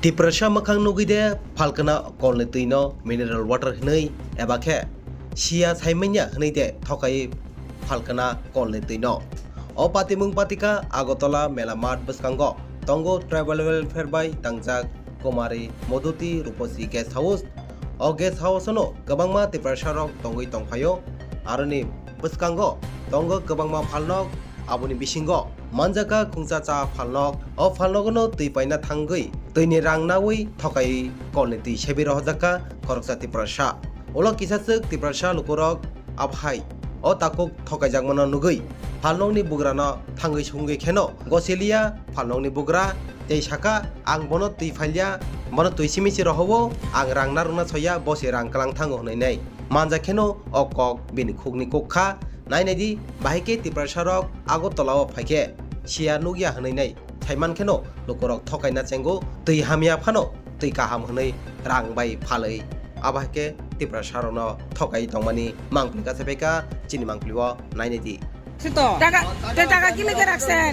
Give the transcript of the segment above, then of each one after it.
Tiprasha makhang nugide falkana kolne tuino mineral water hnei eba khe sia saimenya hnei de thokai falkana kolne tuino o patimung patika agotola melamat beskango tongo travel fairby tangjak komari moduti ruposi guest house o guest house no gabangma tiprasha rok tongoi tongphayo aroni beskango tongo gabangma phalnok aboni bisingo manjaka khungsa cha phalnok o phalnogono tui paina thangoi tuini rangnawi thokai kolni tui sebiro hojaka koroksa tiprasha ola kisasuk tiprasha lukorok abhai o takuk thokai jakmana nugui phalnokni bugrana thangoi sungoi kheno goselia phalnokni bugra tei saka ang bono tui phailya bono tui simisi rohobo ang rangna rungna soya bose rang kalang thango hnai nei manja kheno o kok bini khukni kokha nainadi bahike tiprasha rok agotolao phaike sia nugya hnai nei thaiman kheno lukorok thokaina chengo tui hamia phano tui kaham hnai rang bai phalei abahike tiprasha rokno thokai tongmani mangpli ka sepeka chini mangpliwo nainadi টাকা কি লেগে রাখছেন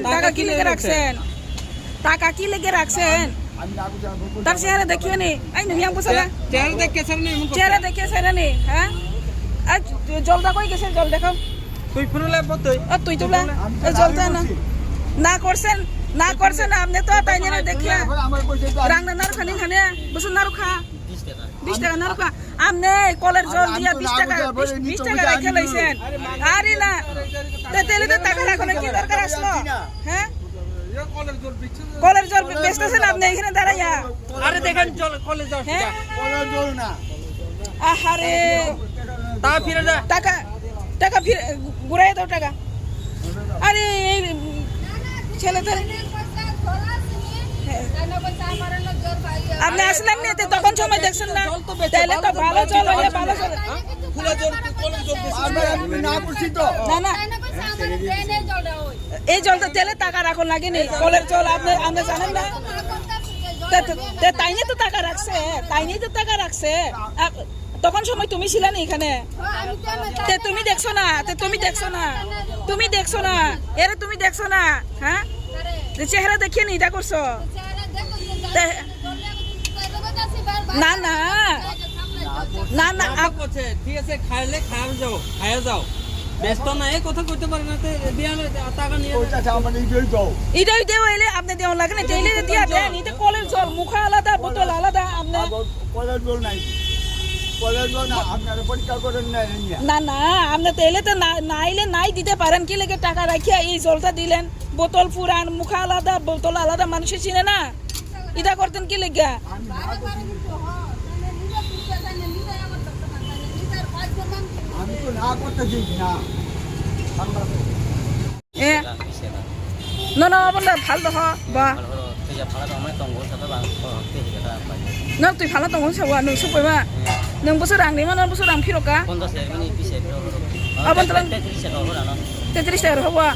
টাকা কি লেগে রাখছেন তার চেহারা দেখিও নি আই নি আমি বসলা চেহারা দেখে সেরা নি হ্যাঁ আজ জলটা কই গেছে জল দেখাও তুই ফুরলে বতই তুই তুলা জলটা না করছেন আপনি তো তাই না দেখিয়া রাংনা নার খানি খানে বসুন নারু খা 20 টাকা নারু খা আপনি কলের জল দিয়া 20 টাকা রেখে লইছেন আরে না তেলে তো টাকা রাখো না কি দরকার আসলো হ্যাঁ কলের জল বেচতেছেন আপনি এখানে দাঁড়াইয়া আরে দেখেন জল কলের জল কলের জল না আহারে তা ফিরে যা টাকা ফিরে ঘুরাই দাও টাকা আরে এই ছেলেদের আপনি আসলেন না তখন সময় দেখছেন না তাহলে তো ভালো জল হলে ভালো জল ফুলা জল কলের জল আমি না করছি তো না এই জলটা তেলে টাকা রাখুন লাগেনি কলের জল আপনি জানেন না তাই নিয়ে তো টাকা রাখছে তখন সময় তুমি ছিলে না এখানে তুমি দেখছো না এরে তুমি দেখছো না হ্যাঁ চেহারা দেখিয়ে নি এটা করছো না ঠিক আছে খাইলে খায়া যাও ব্যস্ত না এই কথা কইতে পারে না দিয়া টাকা নিয়ে এটাই দেও এলে আপনি দেও লাগে না তেলে দিয়া দেন এটা কলের জল মুখা আলাদা বোতল আলাদা আপনি কলের জল নাই না আপনি তেলে তো নাইলে নাই দিতে পারেন কি লেগে টাকা রাখিয়া এই জলটা দিলেন বোতল পুরান মুখা আলাদা বোতল আলাদা মানুষে চিনে না এটা করতেন কি লেগে না বললে ভাল দহ বা না তুই ভালো দङ সাবা नों सबायबा नों बोसोर रांनि मा बोसोर रां फिरका 50 ni bisa abang telang 33 টাকা হবা